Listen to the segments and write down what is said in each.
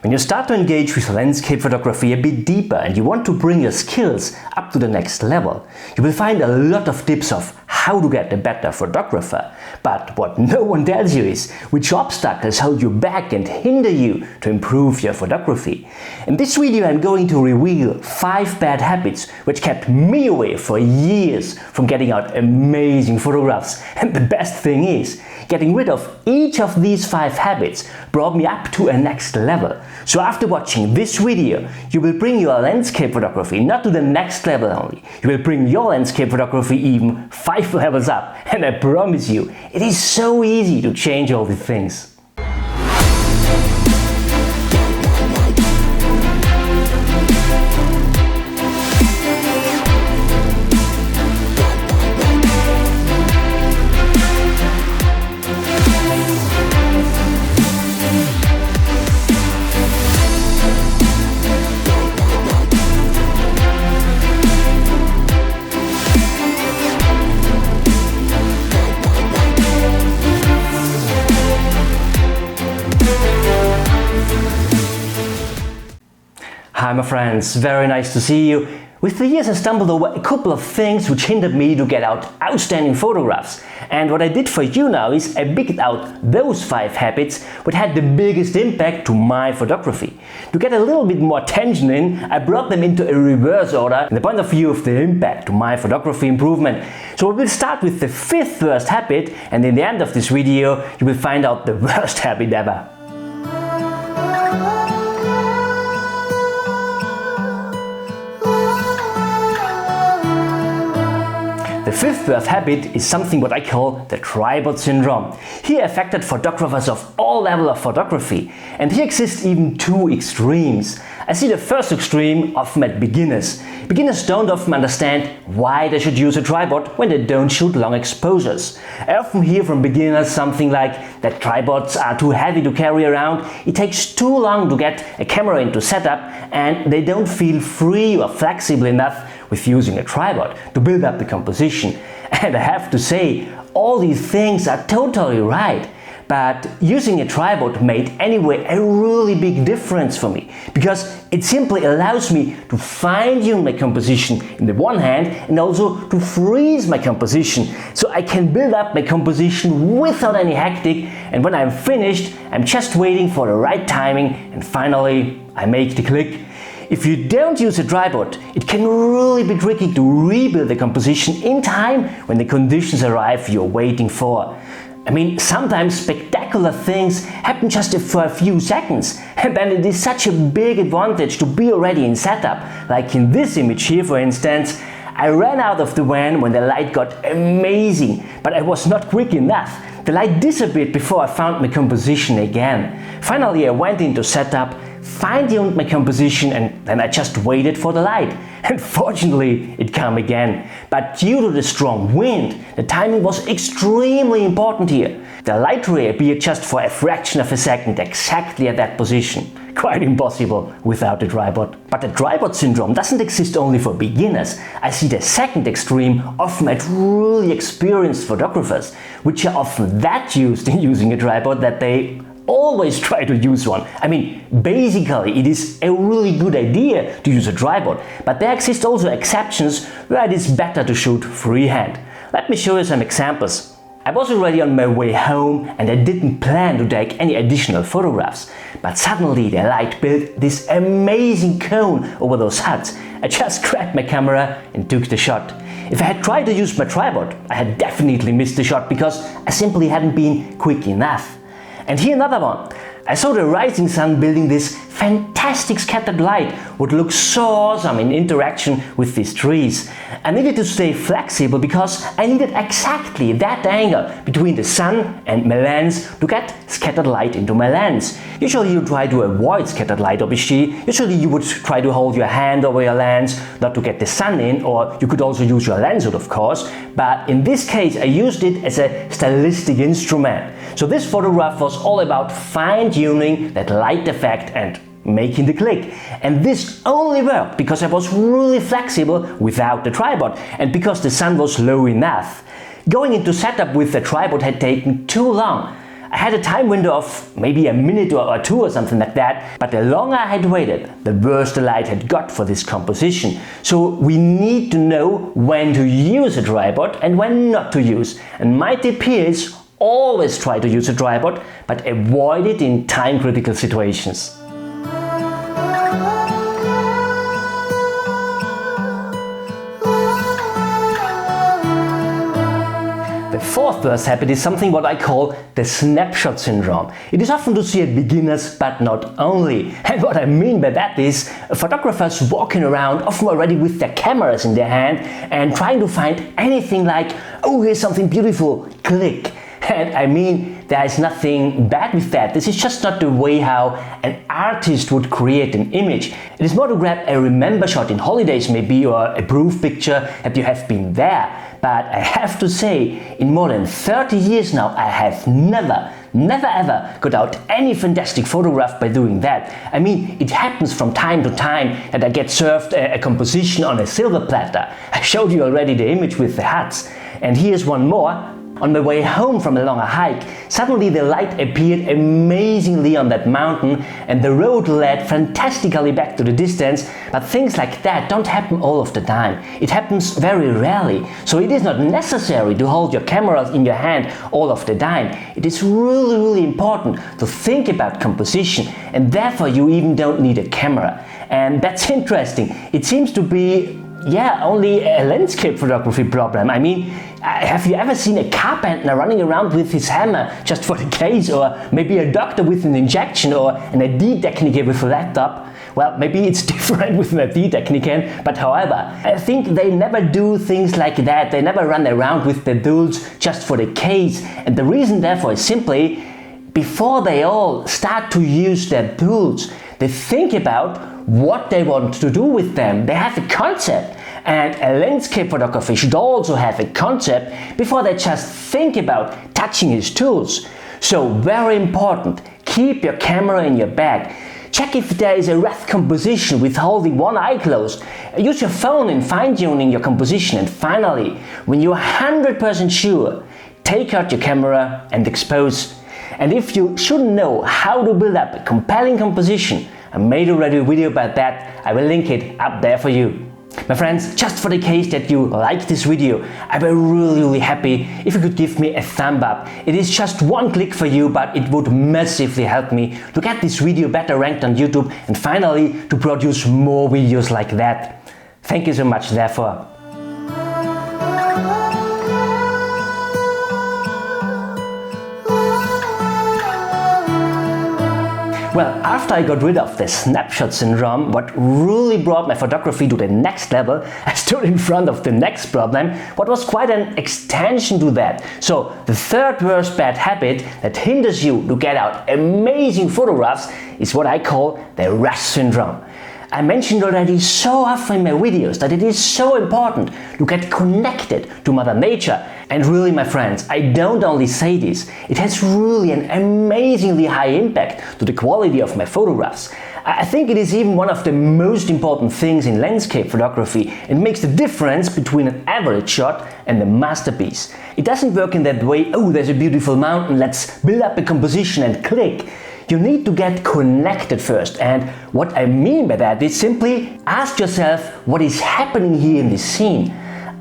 When you start to engage with landscape photography a bit deeper and you want to bring your skills up to the next level, you will find a lot of tips of how to get a better photographer. But what no one tells you is which obstacles hold you back and hinder you to improve your photography. In this video I'm going to reveal 5 bad habits which kept me away for years from getting out amazing photographs. And the best thing is, getting rid of each of these 5 habits brought me up to a next level. So after watching this video, you will bring your landscape photography not to the next level only, you will bring your landscape photography even 5 levels up. And I promise you, it is so easy to change all these things. Hi my friends, very nice to see you. With the years I stumbled over a couple of things which hindered me to get out outstanding photographs. And what I did for you now is I picked out those 5 habits which had the biggest impact to my photography. To get a little bit more attention in, I brought them into a reverse order in the point of view of the impact to my photography improvement. So we will start with the 5th worst habit, and in the end of this video you will find out the worst habit ever. The 5th worst habit is something what I call the tripod syndrome. Here affected photographers of all levels of photography, and here exist even 2 extremes. I see the first extreme often at beginners. Beginners don't often understand why they should use a tripod when they don't shoot long exposures. I often hear from beginners something like that tripods are too heavy to carry around, it takes too long to get a camera into setup, and they don't feel free or flexible enough with using a tripod to build up the composition. And I have to say, all these things are totally right. But using a tripod made anyway a really big difference for me, because it simply allows me to fine-tune my composition in the one hand and also to freeze my composition, so I can build up my composition without any hectic, and when I'm finished I'm just waiting for the right timing and finally I make the click. If you don't use a tripod, it can really be tricky to rebuild the composition in time when the conditions arrive you're waiting for. I mean, sometimes spectacular things happen just for a few seconds, and then it is such a big advantage to be already in setup. Like in this image here, for instance, I ran out of the van when the light got amazing, but I was not quick enough. The light disappeared before I found my composition again. Finally, I went into setup, fine-tuned my composition, and then I just waited for the light. And fortunately, it came again. But due to the strong wind, the timing was extremely important here. The light ray appeared just for a fraction of a second exactly at that position. Quite impossible without the tripod. But the tripod syndrome doesn't exist only for beginners. I see the second extreme often at really experienced photographers, which are often that used in using a tripod that they always try to use one. I mean, basically it is a really good idea to use a tripod, but there exist also exceptions where it is better to shoot freehand. Let me show you some examples. I was already on my way home and I didn't plan to take any additional photographs, but suddenly the light built this amazing cone over those huts. I just grabbed my camera and took the shot. If I had tried to use my tripod, I had definitely missed the shot because I simply hadn't been quick enough. And here another one. I saw the rising sun building this fantastic scattered light would look so awesome in interaction with these trees. I needed to stay flexible because I needed exactly that angle between the sun and my lens to get scattered light into my lens. Usually you try to avoid scattered light, obviously. Usually you would try to hold your hand over your lens not to get the sun in, or you could also use your lens hood, of course. But in this case I used it as a stylistic instrument. So this photograph was all about fine-tuning that light effect and making the click. And this only worked because I was really flexible without the tripod and because the sun was low enough. Going into setup with the tripod had taken too long. I had a time window of maybe a minute or two or something like that, but the longer I had waited, the worse the light had got for this composition. So we need to know when to use a tripod and when not to use. And my tip here is always try to use a tripod, but avoid it in time-critical situations. The fourth worst habit is something what I call the snapshot syndrome. It is often to see at beginners, but not only. And what I mean by that is photographers walking around, often already with their cameras in their hand and trying to find anything like, oh, here's something beautiful, click. And I mean, there is nothing bad with that. This is just not the way how an artist would create an image. It is more to grab a remember shot in holidays maybe, or a proof picture that you have been there. But I have to say, in more than 30 years now, I have never ever got out any fantastic photograph by doing that. I mean, it happens from time to time that I get served a composition on a silver platter. I showed you already the image with the huts. And here's one more. On my way home from a longer hike, suddenly the light appeared amazingly on that mountain and the road led fantastically back to the distance, but things like that don't happen all of the time. It happens very rarely, so it is not necessary to hold your cameras in your hand all of the time. It is really important to think about composition, and therefore you even don't need a camera. And that's interesting. It seems to be only a landscape photography problem. I mean, have you ever seen a carpenter running around with his hammer just for the case, or maybe a doctor with an injection, or an ID technician with a laptop? Well, maybe it's different with an ID technician, but however, I think they never do things like that. They never run around with their tools just for the case. And the reason therefore is simply, before they all start to use their tools, they think about what they want to do with them. They have a concept, and a landscape photographer should also have a concept before they just think about touching his tools. So very important, keep your camera in your bag. Check if there is a rough composition with holding one eye closed. Use your phone in fine-tuning your composition, and finally, when you're 100% sure, take out your camera and expose. And if you shouldn't know how to build up a compelling composition, I made already a video about that. I will link it up there for you. My friends, just for the case that you like this video, I will really happy if you could give me a thumb up. It is just one click for you, but it would massively help me to get this video better ranked on YouTube and finally to produce more videos like that. Thank you so much therefore. Well, after I got rid of the snapshot syndrome, what really brought my photography to the next level, I stood in front of the next problem, what was quite an extension to that. So, the third worst bad habit that hinders you to get out amazing photographs is what I call the rush syndrome. I mentioned already so often in my videos that it is so important to get connected to Mother Nature. And really, my friends, I don't only say this, it has really an amazingly high impact to the quality of my photographs. I think it is even one of the most important things in landscape photography and makes the difference between an average shot and a masterpiece. It doesn't work in that way, oh, there's a beautiful mountain, let's build up a composition and click. You need to get connected first, and what I mean by that is simply ask yourself what is happening here in this scene.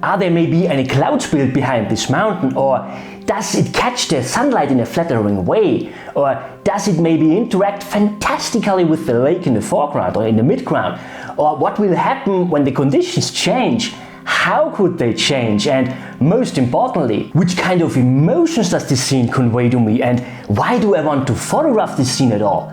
Are there maybe any clouds built behind this mountain, or does it catch the sunlight in a flattering way, or does it maybe interact fantastically with the lake in the foreground or in the midground, or what will happen when the conditions change? How could they change? And most importantly, which kind of emotions does this scene convey to me, and why do I want to photograph this scene at all?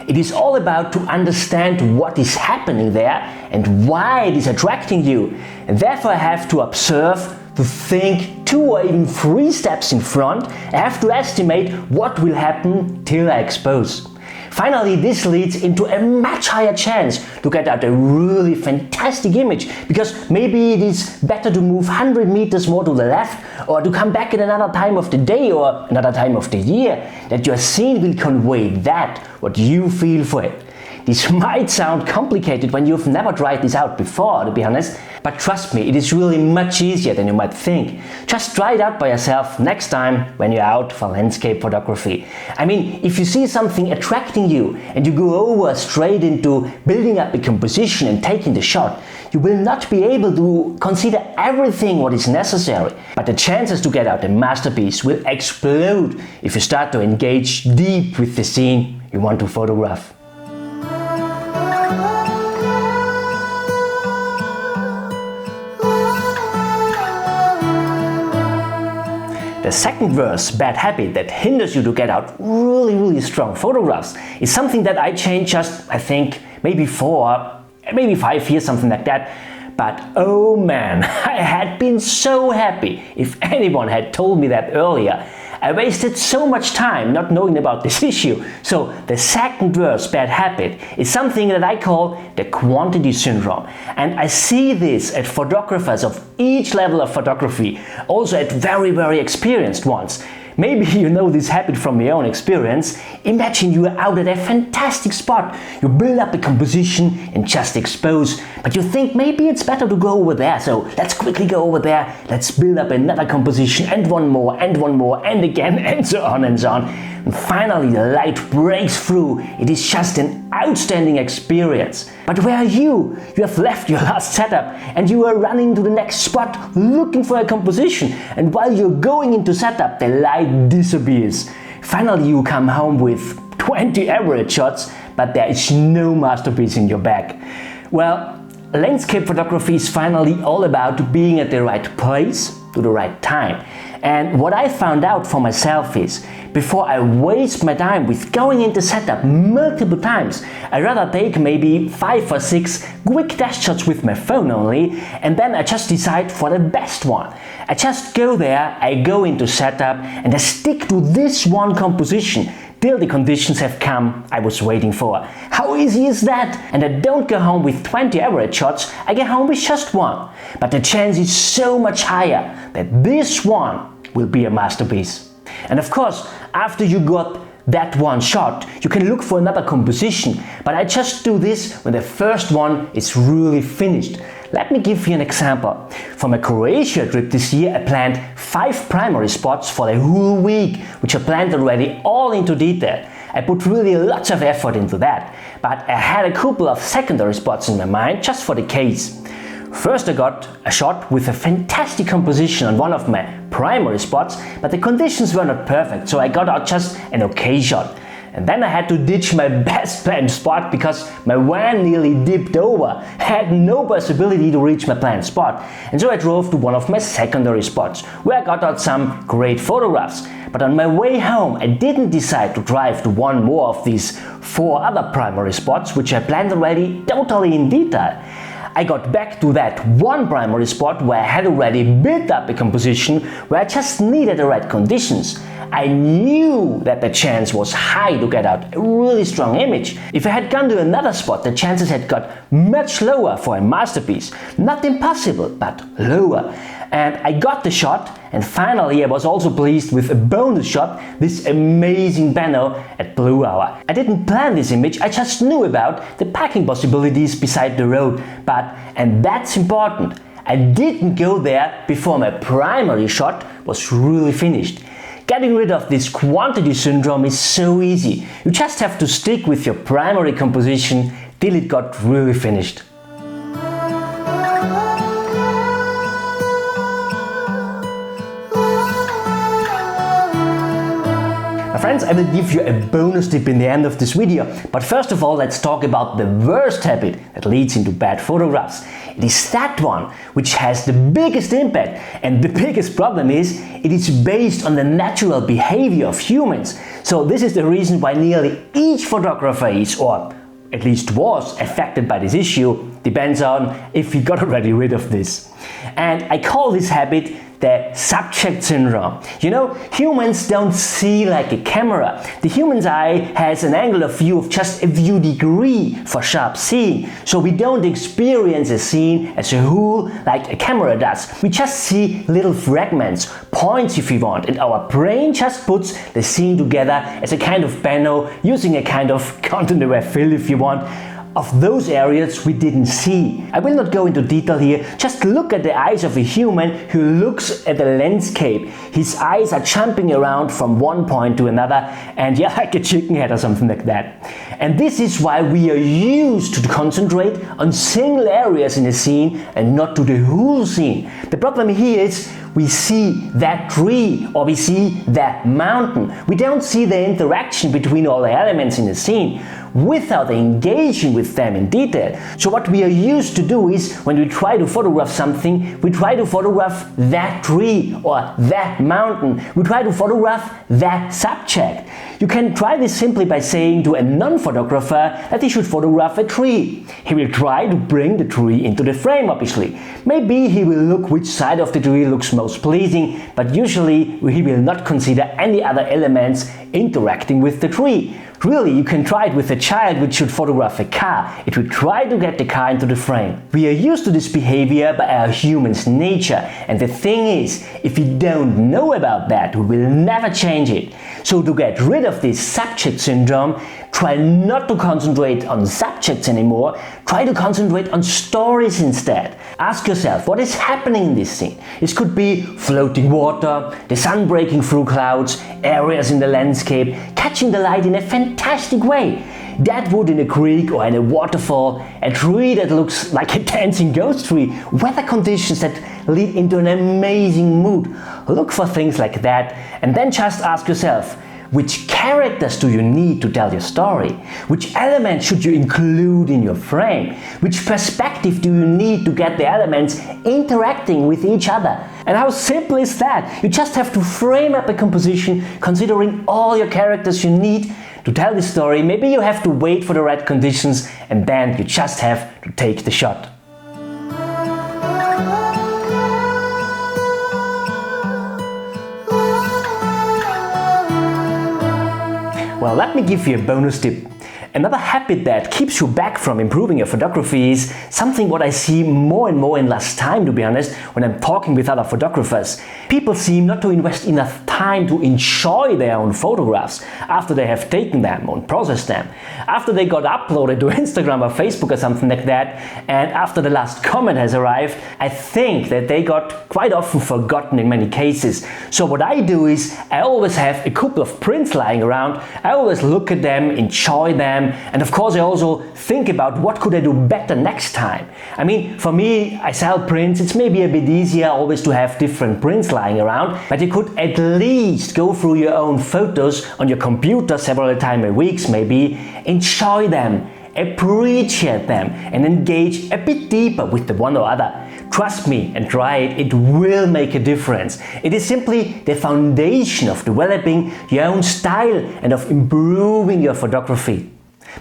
It is all about to understand what is happening there and why it is attracting you. And therefore I have to observe, to think 2 or even 3 steps in front. I have to estimate what will happen till I expose. Finally, this leads into a much higher chance to get out a really fantastic image, because maybe it is better to move 100 meters more to the left, or to come back at another time of the day or another time of the year, that your scene will convey that, what you feel for it. this might sound complicated when you've never tried this out before, to be honest, but trust me, it is really much easier than you might think. Just try it out by yourself next time when you're out for landscape photography. I mean, if you see something attracting you and you go over straight into building up a composition and taking the shot, you will not be able to consider everything what is necessary, but the chances to get out a masterpiece will explode if you start to engage deep with the scene you want to photograph. The second worst bad habit that hinders you to get out really strong photographs is something that I changed just, I think, maybe 5 years, something like that. But oh man, I had been so happy if anyone had told me that earlier. I wasted so much time not knowing about this issue. So the second worst bad habit is something that I call the quantity syndrome. And I see this at photographers of each level of photography, also at very experienced ones. Maybe you know this habit from your own experience. Imagine you are out at a fantastic spot. You build up a composition and just expose, but you think maybe it's better to go over there, so let's quickly go over there, let's build up another composition and one more and again and so on and so on. And finally the light breaks through. It is just an outstanding experience. But where are you? You have left your last setup and you are running to the next spot looking for a composition, and while you're going into setup the light disappears. Finally you come home with 20 average shots, but there is no masterpiece in your bag. Well, landscape photography is finally all about being at the right place to the right time. And what I found out for myself is, before I waste my time with going into setup multiple times, I rather take maybe 5 or 6 quick test shots with my phone only, and then I just decide for the best one. I just go there, I go into setup, and I stick to this one composition till the conditions have come I was waiting for. How easy is that? And I don't go home with 20 average shots, I get home with just one. But the chance is so much higher that this one will be a masterpiece. And of course, after you got that one shot, you can look for another composition, but I just do this when the first one is really finished. Let me give you an example. For my Croatia trip this year, I planned 5 primary spots for the whole week, which I planned already all into detail. I put really lots of effort into that, but I had a couple of secondary spots in my mind just for the case. First I got a shot with a fantastic composition on one of my primary spots, but the conditions were not perfect, so I got out just an okay shot. And then I had to ditch my best planned spot because my van nearly dipped over. I had no possibility to reach my planned spot, and so I drove to one of my secondary spots, where I got out some great photographs. But on my way home I didn't decide to drive to one more of these 4 other primary spots, which I planned already totally in detail. I got back to that one primary spot where I had already built up a composition where I just needed the right conditions. I knew that the chance was high to get out a really strong image. If I had gone to another spot, the chances had got much lower for a masterpiece. Not impossible, but lower. And I got the shot, and finally I was also pleased with a bonus shot, this amazing banner at Blue Hour. I didn't plan this image, I just knew about the parking possibilities beside the road. But, and that's important, I didn't go there before my primary shot was really finished. Getting rid of this quantity syndrome is so easy. You just have to stick with your primary composition till it got really finished. Friends, I will give you a bonus tip in the end of this video, but first of all let's talk about the worst habit that leads into bad photographs. It is that one which has the biggest impact, and the biggest problem is it is based on the natural behavior of humans. So this is the reason why nearly each photographer is, or at least was, affected by this issue. Depends on if he got already rid of this. And I call this habit the subject syndrome. You know, humans don't see like a camera. The human's eye has an angle of view of just a few degrees for sharp seeing. So we don't experience a scene as a whole like a camera does. We just see little fragments, points if we want, and our brain just puts the scene together as a kind of panel using a kind of content-aware fill if you want, of those areas we didn't see. I will not go into detail here, just look at the eyes of a human who looks at the landscape. His eyes are jumping around from one point to another, and yeah, like a chicken head or something like that. And this is why we are used to concentrate on single areas in a scene and not to the whole scene. The problem here is we see that tree or we see that mountain. We don't see the interaction between all the elements in the scene without engaging with them in detail. So what we are used to do is, when we try to photograph something, we try to photograph that tree or that mountain. We try to photograph that subject. You can try this simply by saying to a non-photographer that he should photograph a tree. He will try to bring the tree into the frame, obviously. Maybe he will look which side of the tree looks most pleasing, but usually he will not consider any other elements interacting with the tree. Really, you can try it with a child which should photograph a car. It will try to get the car into the frame. We are used to this behavior by our human's nature, and the thing is, if we don't know about that, we will never change it. So to get rid of this subject syndrome, try not to concentrate on subjects anymore, try to concentrate on stories instead. Ask yourself, what is happening in this scene? This could be floating water, the sun breaking through clouds, areas in the landscape, catching the light in a fantastic way. That wood in a creek or in a waterfall, a tree that looks like a dancing ghost tree, weather conditions that lead into an amazing mood. Look for things like that and then just ask yourself, which characters do you need to tell your story? Which elements should you include in your frame? Which perspective do you need to get the elements interacting with each other? And how simple is that? You just have to frame up a composition considering all your characters you need to tell the story. Maybe you have to wait for the right conditions and then you just have to take the shot. Well, let me give you a bonus tip. Another habit that keeps you back from improving your photography is something what I see more and more in last time, to be honest, when I'm talking with other photographers. People seem not to invest enough time to enjoy their own photographs after they have taken them and processed them. After they got uploaded to Instagram or Facebook or something like that, and after the last comment has arrived, I think that they got quite often forgotten in many cases. So what I do is I always have a couple of prints lying around. I always look at them, enjoy them, and of course I also think about what could I do better next time. I mean, for me, I sell prints. It's maybe a bit easier always to have different prints lying around, but you could at least go through your own photos on your computer several times a week maybe, enjoy them, appreciate them, and engage a bit deeper with the one or other. Trust me and try it, it will make a difference. It is simply the foundation of developing your own style and of improving your photography.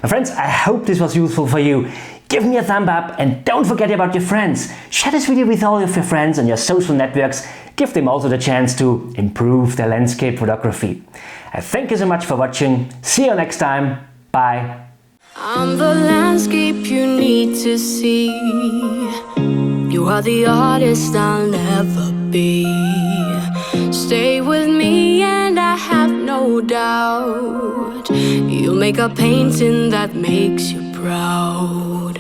My friends, I hope this was useful for you. Give me a thumb up and don't forget about your friends. Share this video with all of your friends on your social networks. Give them also the chance to improve their landscape photography. Thank you so much for watching. See you next time. Bye. I'm the landscape you need to see. You are the artist I'll never be. Stay with me and I have no doubt you'll make a painting that makes you proud.